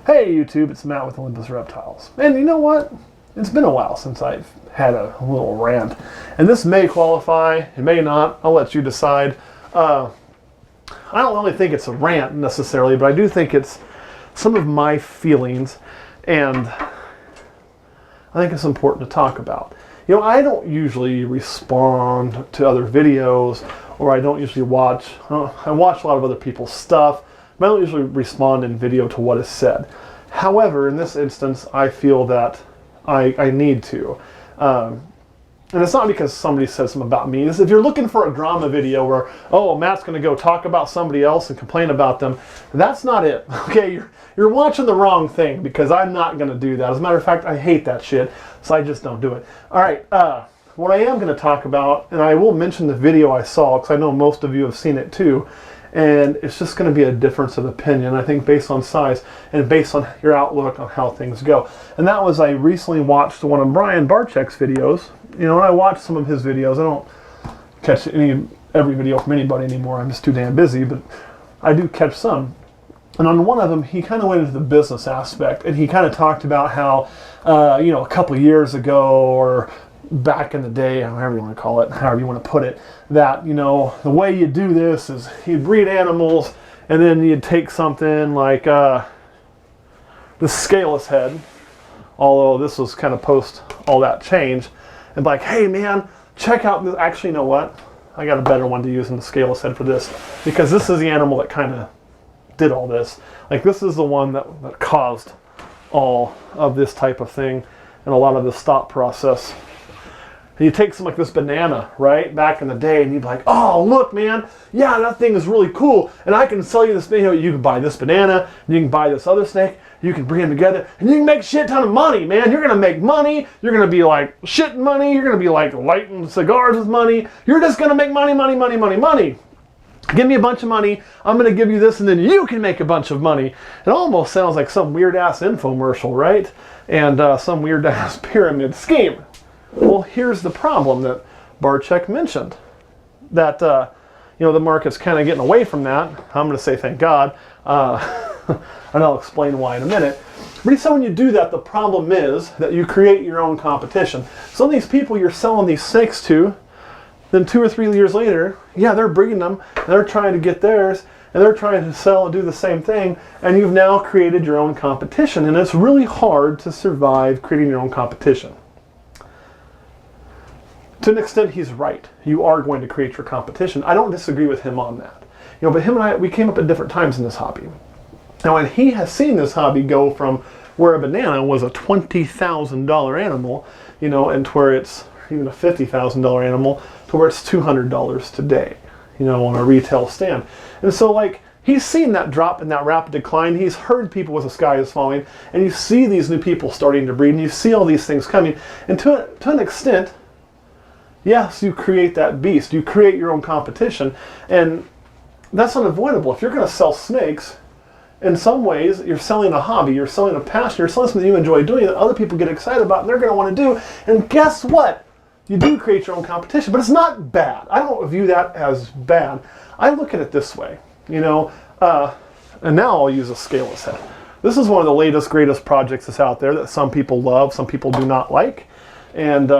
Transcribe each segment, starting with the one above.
Hey YouTube, it's Matt with Olympus Reptiles. And you know what? It's been a while since I've had a little rant. And this may qualify, it may not. I'll let you decide. I don't really think it's a rant necessarily, but I do think it's some of my feelings, and I think it's important to talk about. You know, I don't usually respond to other videos, or I don't usually watch. I watch a lot of other people's stuff, but I don't usually respond in video to what is said. However, in this instance, I feel that I need to. And it's not because somebody said something about me. If you're looking for a drama video where, oh, Matt's going to go talk about somebody else and complain about them, that's not it. Okay, you're watching the wrong thing, because I'm not going to do that. As a matter of fact, I hate that shit, so I just don't do it. All right, what I am going to talk about, and I will mention the video I saw, because I know most of you have seen it too, and it's just going to be a difference of opinion, I think, based on size and based on your outlook on how things go. And that was, I recently watched one of Brian Barczyk's videos. You know, when I watch some of his videos, I don't catch every video from anybody anymore. I'm just too damn busy, but I do catch some. And on one of them, he kind of went into the business aspect, and he kind of talked about how, you know, a couple of years ago, or back in the day, however you want to call it, however you want to put it, that, you know, the way you do this is you'd breed animals, and then you'd take something like the scaleless head, although this was kind of post all that change, and be like, hey man, check out this. Actually, you know what? I got a better one to use than the scaleless head for this, because this is the animal that kind of did all this. Like, this is the one that caused all of this type of thing and a lot of the stop process. And you take something like this banana, right, back in the day, and you'd be like, oh, look, man, yeah, that thing is really cool, and I can sell you this thing. You can buy this banana, and you can buy this other snake, you can bring them together, and you can make a shit ton of money, man. You're going to make money. You're going to be like shitting money. You're going to be like lighting cigars with money. You're just going to make money, money, money, money, money. Give me a bunch of money. I'm going to give you this, and then you can make a bunch of money. It almost sounds like some weird-ass infomercial, right? And some weird-ass pyramid scheme. Well, here's the problem that Barczyk mentioned. That, you know, the market's kind of getting away from that. I'm going to say thank God. And I'll explain why in a minute. But he said when you do that, the problem is that you create your own competition. Some of these people you're selling these snakes to, then 2 or 3 years later, yeah, they're breeding them, and they're trying to get theirs, and they're trying to sell and do the same thing, and you've now created your own competition. And it's really hard to survive creating your own competition. To an extent, he's right. You are going to create your competition. I don't disagree with him on that. You know, but him and I, we came up at different times in this hobby. Now, when he has seen this hobby go from where a banana was a $20,000 animal, you know, and to where it's even a $50,000 animal, to where it's $200 today, you know, on a retail stand. And so, like, he's seen that drop and that rapid decline. He's heard people with the sky is falling, and you see these new people starting to breed, and you see all these things coming. And to an extent, yes, you create that beast. You create your own competition, and that's unavoidable. If you're going to sell snakes, in some ways, you're selling a hobby, you're selling a passion, you're selling something you enjoy doing that other people get excited about and they're going to want to do. And guess what? You do create your own competition, but it's not bad. I don't view that as bad. I look at it this way, you know, and now I'll use a scaleless head. This is one of the latest, greatest projects that's out there that some people love, some people do not like. And,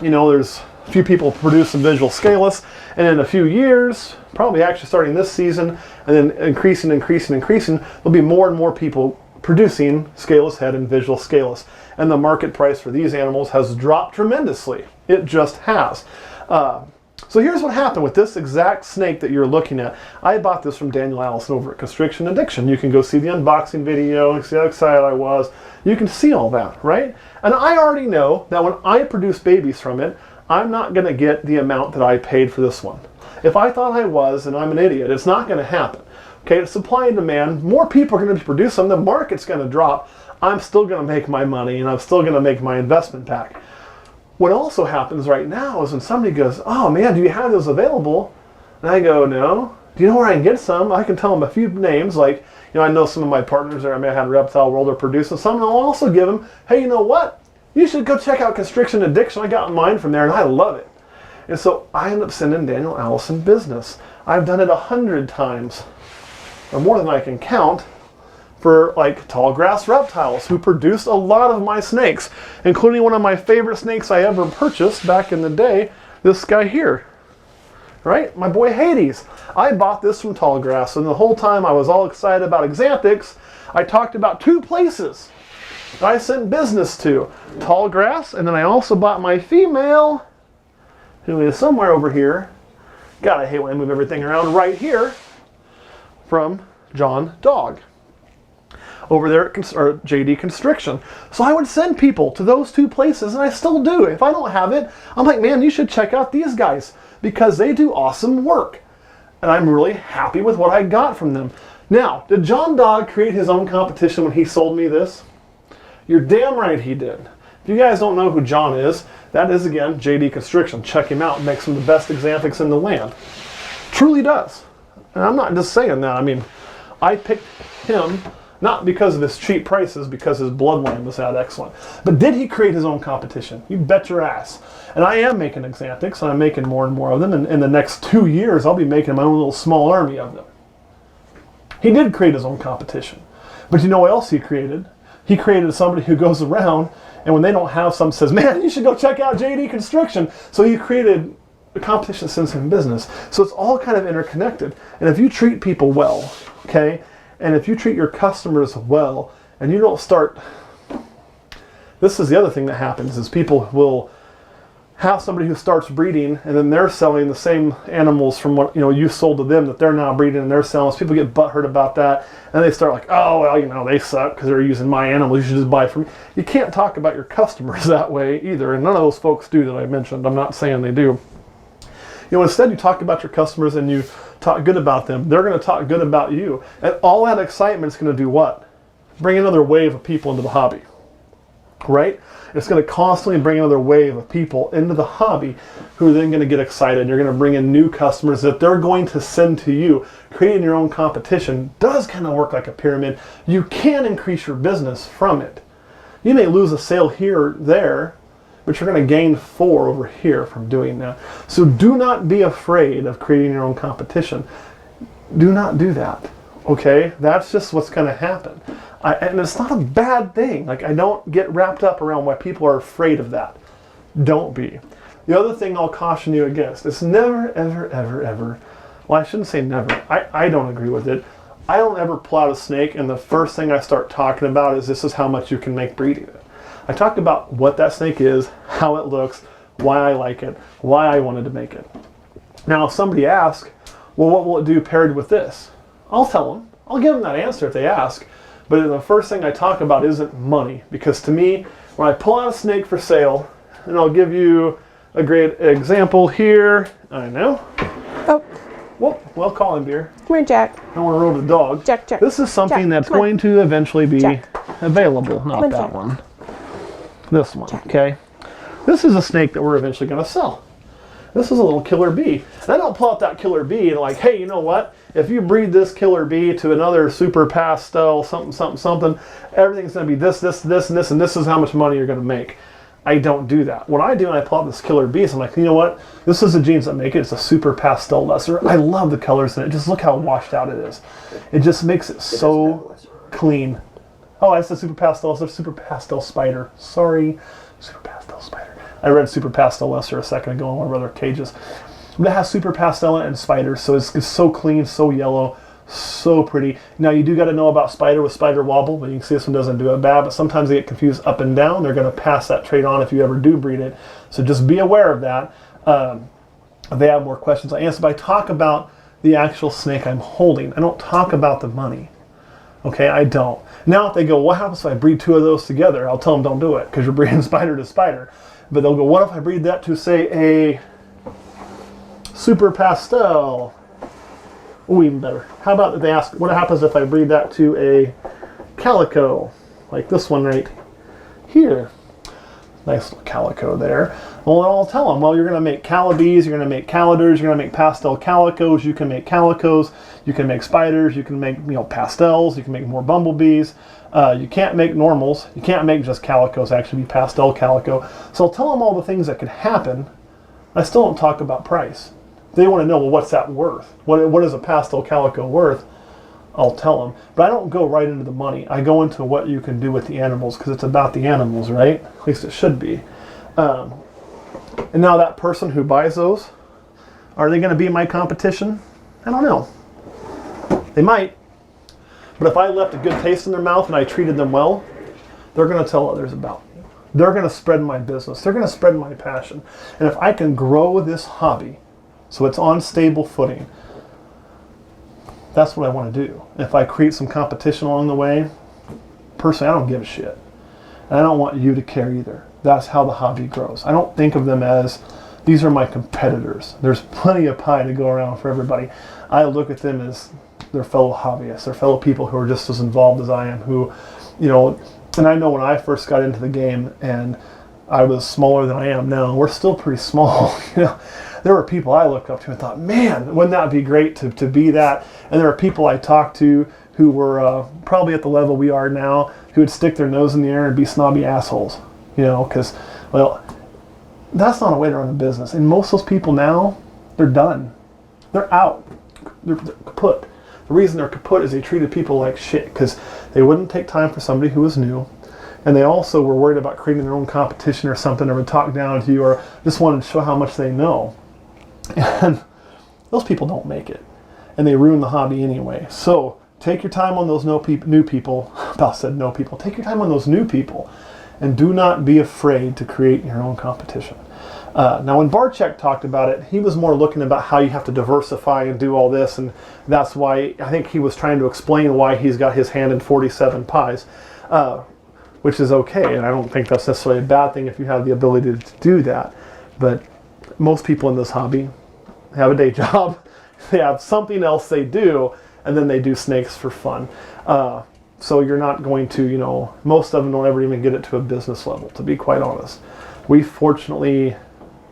you know, there's a few people producing visual scaleless, and in a few years, probably actually starting this season, and then increasing, there'll be more and more people producing scaleless head and visual scaleless. And the market price for these animals has dropped tremendously. It just has. So here's what happened with this exact snake that you're looking at. I bought this from Daniel Allison over at Constriction Addiction. You can go see the unboxing video, see how excited I was. You can see all that, right? And I already know that when I produce babies from it, I'm not going to get the amount that I paid for this one. If I thought I was, then I'm an idiot. It's not going to happen. Okay, it's supply and demand. More people are going to be producing them. The market's going to drop. I'm still going to make my money, and I'm still going to make my investment back. What also happens right now is when somebody goes, oh man, do you have those available? And I go, no. Do you know where I can get some? I can tell them a few names, like, you know, I know some of my partners there. I may have had Reptile World are producing some, and I'll also give them, hey, you know what? You should go check out Constriction Addiction. I got mine from there, and I love it. And so I end up sending Daniel Allison business. I've done it 100 times, or more than I can count, for like Tall Grass Reptiles, who produced a lot of my snakes, including one of my favorite snakes I ever purchased back in the day, this guy here. Right? My boy Hades. I bought this from Tall Grass, and the whole time I was all excited about Exanthics, I talked about 2 places that I sent business to. Tall Grass, and then I also bought my female, who is somewhere over here. God, I hate when I move everything around, right here, from John Dog. Over there at JD Constriction. So I would send people to those 2 places, and I still do. If I don't have it, I'm like, man, you should check out these guys, because they do awesome work. And I'm really happy with what I got from them. Now, did John Dog create his own competition when he sold me this? You're damn right he did. If you guys don't know who John is, that is, again, JD Constriction. Check him out. Makes some of the best Exanthics in the land. Truly does. And I'm not just saying that. I mean, I picked him not because of his cheap prices, because his bloodline was that excellent. But did he create his own competition? You bet your ass. And I am making Exanthics, and I'm making more and more of them. And in the next 2 years, I'll be making my own little small army of them. He did create his own competition. But you know what else he created? He created somebody who goes around, and when they don't have some, says, man, you should go check out JD Constriction. So he created a competition that sends him business. So it's all kind of interconnected. And if you treat people well, okay, and if you treat your customers well, and you don't start, this is the other thing that happens, is people will have somebody who starts breeding, and then they're selling the same animals from what you sold to them that they're now breeding and they're selling. So people get butthurt about that, and they start like, oh, well, they suck because they're using my animals. You should just buy from me. You can't talk about your customers that way either, and none of those folks do that I mentioned. I'm not saying they do. Instead you talk about your customers and you talk good about them. They're going to talk good about you, and all that excitement is going to do what? Bring another wave of people into the hobby, right? It's going to constantly bring another wave of people into the hobby who are then going to get excited. You're going to bring in new customers that they're going to send to you. Creating your own competition does kind of work like a pyramid. You can increase your business from it. You may lose a sale here or there, but you're going to gain 4 over here from doing that. So do not be afraid of creating your own competition. Do not do that, okay? That's just what's going to happen. And it's not a bad thing. Like, I don't get wrapped up around why people are afraid of that. Don't be. The other thing I'll caution you against is never, ever, ever, ever, well, I shouldn't say never. I don't agree with it. I don't ever pull out a snake and the first thing I start talking about is this is how much you can make breeding it. I talk about what that snake is, how it looks, why I like it, why I wanted to make it. Now, if somebody asks, well, what will it do paired with this? I'll tell them. I'll give them that answer if they ask. But the first thing I talk about isn't money. Because to me, when I pull out a snake for sale, and I'll give you a great example here. I know. Oh. Well, call him, dear. Come here, Jack. I don't want to roll the dog. Jack. This is something Jack, that's going to eventually be available. Not on, that Jack. one. This one, Jack. okay? This is a snake that we're eventually going to sell. This is a little killer bee. And I don't pull out that killer bee and like, hey, you know what? If you breed this killer bee to another super pastel, something, everything's going to be this, and this is how much money you're going to make. I don't do that. What I do when I pull out this killer bee is I'm like, you know what? This is the genes that make it. It's a super pastel lesser. I love the colors in it. Just look how washed out it is. It just makes it so clean. Oh, that's the super pastel. It's a super pastel spider. Sorry. Super pastel spider. I read super pastel lesser a second ago in one of our other cages. But it has super pastel in it and spiders, so it's so clean, so yellow, so pretty. Now you do got to know about spider with spider wobble, but you can see this one doesn't do it bad, but sometimes they get confused up and down. They're going to pass that trait on if you ever do breed it. So just be aware of that. If they have more questions, I answer, but I talk about the actual snake I'm holding. I don't talk about the money. Okay, I don't. Now if they go, what happens if I breed 2 of those together? I'll tell them don't do it, because you're breeding spider to spider. But they'll go, what if I breed that to, say, a super pastel? Oh, even better. How about if they ask, what happens if I breed that to a calico? Like this one right here. Nice little calico there. Well, I'll tell them, well, you're going to make calibes, you're going to make calidars, you're going to make pastel calicos, you can make calicos, you can make spiders, you can make pastels, you can make more bumblebees. You can't make normals. You can't make just calicos actually be pastel calico. So I'll tell them all the things that could happen. I still don't talk about price. They want to know, well, what's that worth? What is a pastel calico worth? I'll tell them. But I don't go right into the money. I go into what you can do with the animals because it's about the animals, right? At least it should be. And now that person who buys those, are they going to be my competition? I don't know. They might. But if I left a good taste in their mouth and I treated them well, they're going to tell others about me. They're going to spread my business. They're going to spread my passion. And if I can grow this hobby so it's on stable footing, that's what I want to do. If I create some competition along the way, personally, I don't give a shit. And I don't want you to care either. That's how the hobby grows. I don't think of them as, these are my competitors. There's plenty of pie to go around for everybody. I look at them as their fellow hobbyists, their fellow people who are just as involved as I am, who, you know, and I know when I first got into the game and I was smaller than I am now, we're still pretty small, you know. There were people I looked up to and thought, man, wouldn't that be great to be that? And there are people I talked to who were probably at the level we are now, who would stick their nose in the air and be snobby assholes, you know, because, well, that's not a way to run a business. And most of those people now, they're done. They're out. They're kaput. The reason they're kaput is they treated people like shit because they wouldn't take time for somebody who was new. And they also were worried about creating their own competition or something, or would talk down to you, or just wanted to show how much they know. And those people don't make it. And they ruin the hobby anyway. So take your time on those new people. I said no people. Take your time on those new people. And do not be afraid to create your own competition. Now when Barczyk talked about it, he was more looking about how you have to diversify and do all this. And that's why I think he was trying to explain why he's got his hand in 47 pies. Which is okay. And I don't think that's necessarily a bad thing if you have the ability to do that. But most people in this hobby have a day job. They have something else they do, and then they do snakes for fun. So you're not going to, you know, most of them don't ever even get it to a business level, to be quite honest. We fortunately,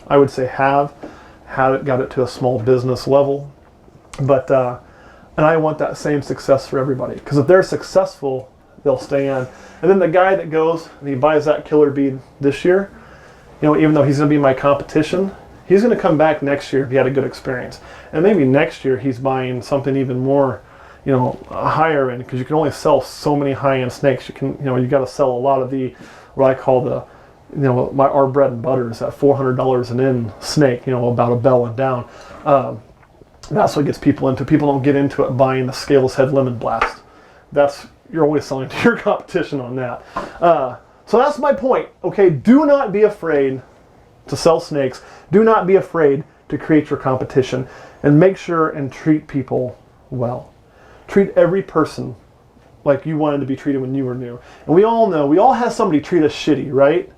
I would say, got it to a small business level. But, and I want that same success for everybody. Because if they're successful, they'll stay in. And then the guy that goes and he buys that killer bead this year, you know, even though he's going to be my competition, he's going to come back next year if he had a good experience. And maybe next year he's buying something even more, you know, higher end, because you can only sell so many high-end snakes. You can, you know, you got to sell a lot of the, what I call the, you know, our bread and butter is that $400 an in snake, you know, about a bell and down. That's what gets people into. People don't get into it buying the scaleless head lemon blast. You're always selling to your competition on that. So that's my point. Okay, do not be afraid to sell snakes. Do not be afraid to create your competition, and make sure and treat people well. Treat every person like you wanted to be treated when you were new. And we all know, we all have somebody treat us shitty, right?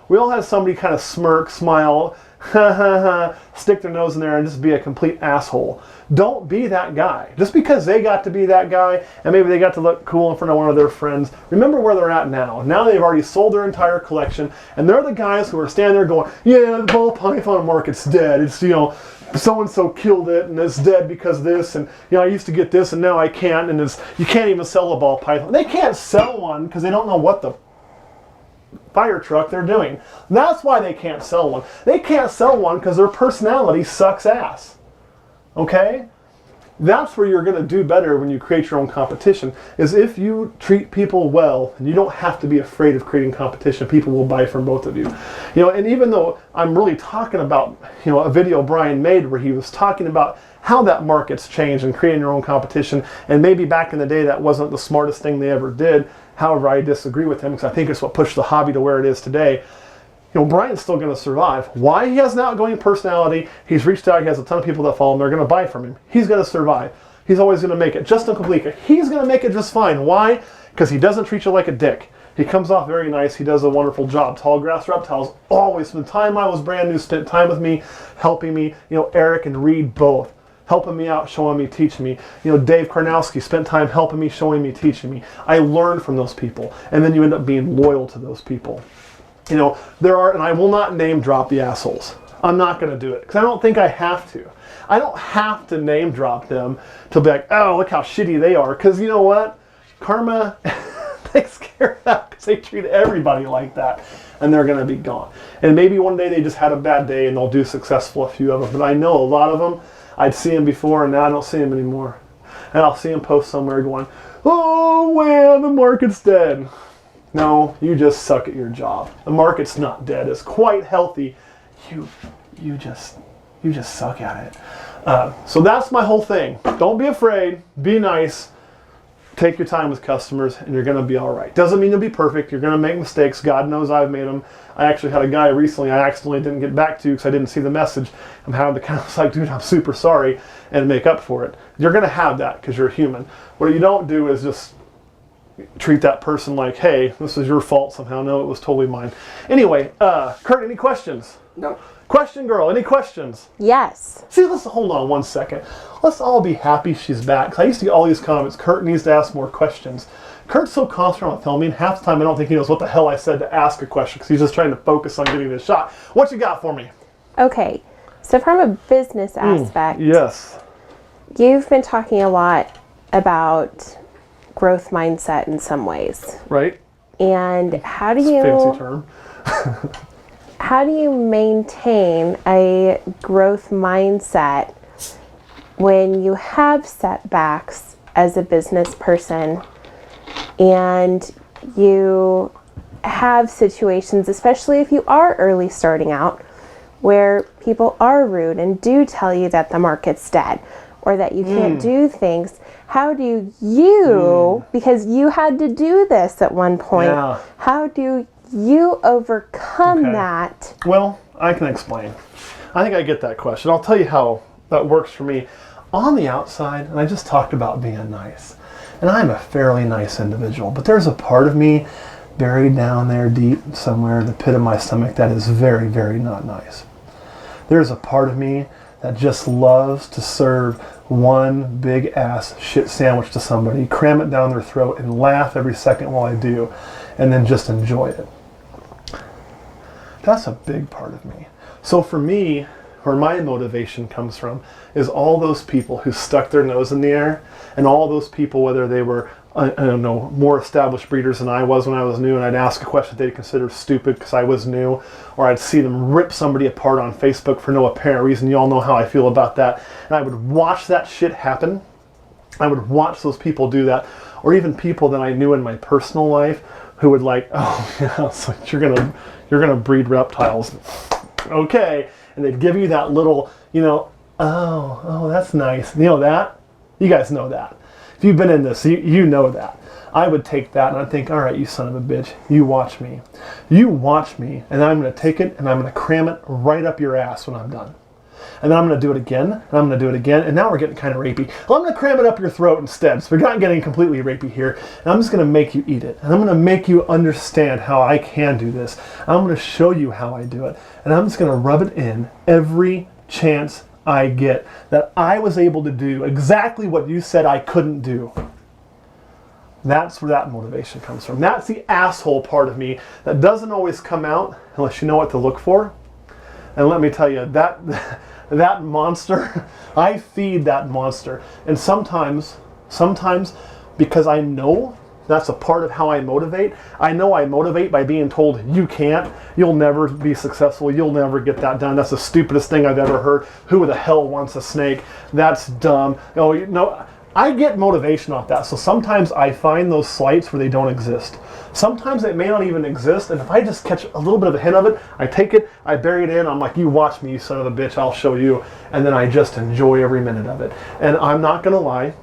We all have somebody kind of smirk, smile, ha ha ha, stick their nose in there and just be a complete asshole. Don't be that guy. Just because they got to be that guy and maybe they got to look cool in front of one of their friends, remember where they're at now. Now they've already sold their entire collection, and they're the guys who are standing there going, yeah, the ball python market's dead. It's, you know, so-and-so killed it and it's dead because of this, and, you know, I used to get this and now I can't, and you can't even sell a ball python. They can't sell one because they don't know what the fire truck they're doing. That's why they can't sell one. They can't sell one because their personality sucks ass. Okay? That's where you're going to do better when you create your own competition, is if you treat people well, and you don't have to be afraid of creating competition. People will buy from both of you. You know, and even though I'm really talking about, you know, a video Brian made where he was talking about how that market's changed and creating your own competition, and maybe back in the day that wasn't the smartest thing they ever did. However, I disagree with him because I think it's what pushed the hobby to where it is today. You know, Brian's still going to survive. Why? He has an outgoing personality. He's reached out. He has a ton of people that follow him. They're going to buy from him. He's going to survive. He's always going to make it. Justin Kublika, he's going to make it just fine. Why? Because he doesn't treat you like a dick. He comes off very nice. He does a wonderful job. Tall Grass Reptiles, always, from the time I was brand new, spent time with me, helping me. You know, Eric and Reed both. Helping me out, showing me, teaching me. You know, Dave Karnowski spent time helping me, showing me, teaching me. I learned from those people. And then you end up being loyal to those people. You know, there are, and I will not name drop the assholes. I'm not going to do it because I don't think I have to. I don't have to name drop them to be like, oh, look how shitty they are. Because you know what? Karma takes care of that because they treat everybody like that. And they're going to be gone. And maybe one day they just had a bad day and they'll do successful, a few of them. But I know a lot of them, I'd see them before and now I don't see them anymore. And I'll see him post somewhere going, oh man, the market's dead. No, you just suck at your job. The market's not dead. It's quite healthy. You just suck at it. So that's my whole thing. Don't be afraid. Be nice. Take your time with customers, and you're going to be all right. Doesn't mean you'll be perfect. You're going to make mistakes. God knows I've made them. I actually had a guy recently I accidentally didn't get back to because I didn't see the message. I'm having to kind of like, dude, I'm super sorry, and make up for it. You're going to have that because you're human. What you don't do is just treat that person like, hey, this is your fault somehow. No, it was totally mine. Anyway, Kurt, any questions? No. Question girl, any questions? Yes. See, let's hold on one second. Let's all be happy she's back. 'Cause I used to get all these comments, Kurt needs to ask more questions. Kurt's so concentrated on filming, half the time I don't think he knows what the hell I said to ask a question because he's just trying to focus on getting this shot. What you got for me? Okay, so from a business aspect, Yes. you've been talking a lot about growth mindset in some ways. Right? And how do Fancy you term. how do you maintain a growth mindset when you have setbacks as a business person and you have situations, especially if you are early starting out, where people are rude and do tell you that the market's dead or that you can't do things? How do you, because you had to do this at one point, how do you overcome that? Well, I can explain. I think I get that question. I'll tell you how that works for me. On the outside, and I just talked about being nice, and I'm a fairly nice individual, but there's a part of me buried down there deep somewhere in the pit of my stomach that is very, very not nice. There's a part of me that just loves to serve one big ass shit sandwich to somebody, cram it down their throat, and laugh every second while I do, and then just enjoy it. That's a big part of me. So for me, where my motivation comes from is all those people who stuck their nose in the air, and all those people, whether they were, I don't know, more established breeders than I was when I was new, and I'd ask a question they'd consider stupid because I was new, or I'd see them rip somebody apart on Facebook for no apparent reason. You all know how I feel about that. And I would watch that shit happen. I would watch those people do that, or even people that I knew in my personal life who would like, oh yeah, so you're gonna breed reptiles, okay? And they'd give you that little, oh, that's nice. You know that? You guys know that. If you've been in this, you know that. I would take that and I'd think, all right, you son of a bitch, you watch me. You watch me, and I'm going to take it and I'm going to cram it right up your ass when I'm done. And then I'm going to do it again, and I'm going to do it again, and now we're getting kind of rapey. Well, I'm going to cram it up your throat instead, so we're not getting completely rapey here, and I'm just going to make you eat it, and I'm going to make you understand how I can do this. I'm going to show you how I do it, and I'm just going to rub it in every chance I get that I was able to do exactly what you said I couldn't do. That's where that motivation comes from. That's the asshole part of me that doesn't always come out unless you know what to look for. And let me tell you, that monster, I feed that monster. And sometimes, because I know that's a part of how I motivate. I know I motivate by being told, you can't, you'll never be successful, you'll never get that done. That's the stupidest thing I've ever heard. Who the hell wants a snake? That's dumb. I get motivation off that. So sometimes I find those slights where they don't exist. Sometimes it may not even exist, and if I just catch a little bit of a hint of it, I take it, I bury it in, I'm like, you watch me, you son of a bitch, I'll show you. And then I just enjoy every minute of it. And I'm not gonna lie,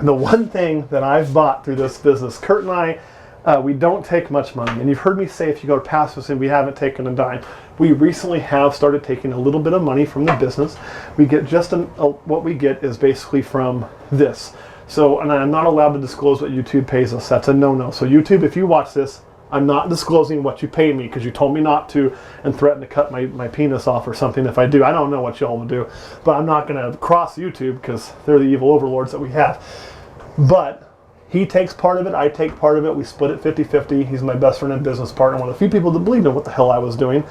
the one thing that I've bought through this business, Kurt and I, we don't take much money. And you've heard me say, if you go to past us, we haven't taken a dime. We recently have started taking a little bit of money from the business. We get what we get is basically from this. So, and I'm not allowed to disclose what YouTube pays us. That's a no-no. So YouTube, if you watch this, I'm not disclosing what you pay me because you told me not to and threatened to cut my penis off or something if I do. I don't know what y'all will do, but I'm not going to cross YouTube because they're the evil overlords that we have. But he takes part of it, I take part of it, we split it 50-50. He's my best friend and business partner, one of the few people that believed in what the hell I was doing.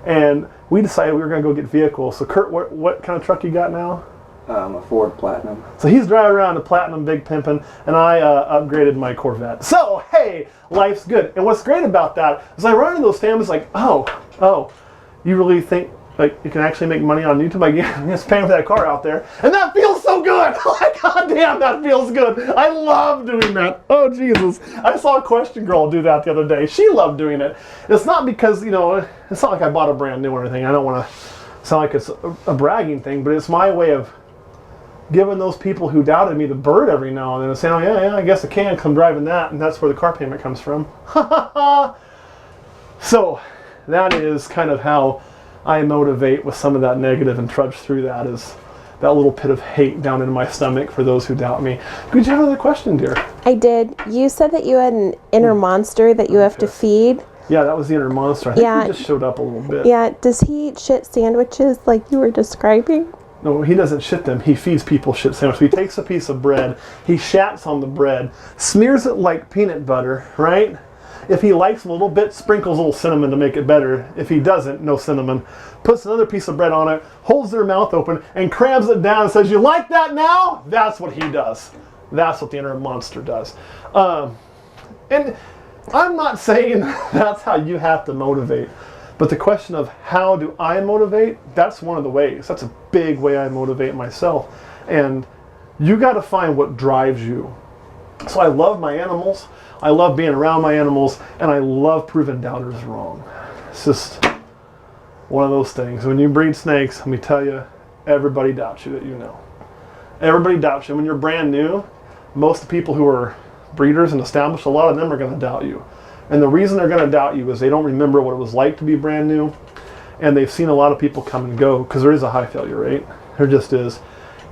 And we decided we were going to go get vehicles. So Kurt, what kind of truck you got now? A Ford Platinum. So he's driving around a Platinum Big Pimpin', and I upgraded my Corvette. So, hey, life's good. And what's great about that is I run into those families like, oh, you really think like, you can actually make money on YouTube. Like, yeah, I'm just paying for that car out there. And that feels so good. Like, God damn, that feels good. I love doing that. Oh, Jesus. I saw a question girl do that the other day. She loved doing it. It's not because, you know, it's not like I bought a brand new or anything. I don't want to sound like it's a bragging thing, but it's my way of giving those people who doubted me the bird every now and then and saying, oh, yeah, I guess I can come driving that. And that's where the car payment comes from. So that is kind of how I motivate with some of that negative and trudge through that, is that little pit of hate down in my stomach for those who doubt me. Did you have another question, dear? I did. You said that you had an inner monster that you have to feed. Yeah, that was the inner monster. I think he just showed up a little bit. Yeah, does he eat shit sandwiches like you were describing? No, he doesn't shit them. He feeds people shit sandwiches. He takes a piece of bread, he shats on the bread, smears it like peanut butter, right? If he likes a little bit, sprinkles a little cinnamon to make it better. If he doesn't, no cinnamon. Puts another piece of bread on it, holds their mouth open, and crams it down and says, you like that now? That's what he does. That's what the inner monster does. And I'm not saying that's how you have to motivate. But the question of how do I motivate, that's one of the ways. That's a big way I motivate myself. And you got to find what drives you. So I love my animals. I love being around my animals, and I love proving doubters wrong. It's just one of those things. When you breed snakes, let me tell you, everybody doubts you that you know. Everybody doubts you. When you're brand new, most of the people who are breeders and established, a lot of them are going to doubt you. And the reason they're going to doubt you is they don't remember what it was like to be brand new, and they've seen a lot of people come and go, because there is a high failure rate. There just is.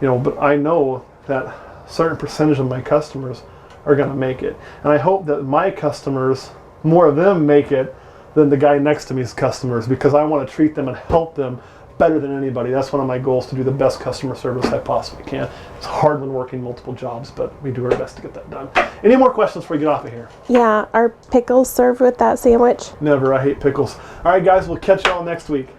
You know, but I know that a certain percentage of my customers are going to make it. And I hope that my customers, more of them make it than the guy next to me's customers, because I want to treat them and help them better than anybody. That's one of my goals, to do the best customer service I possibly can. It's hard when working multiple jobs, but we do our best to get that done. Any more questions before we get off of here? Yeah, are pickles served with that sandwich? Never. I hate pickles. All right, guys, we'll catch you all next week.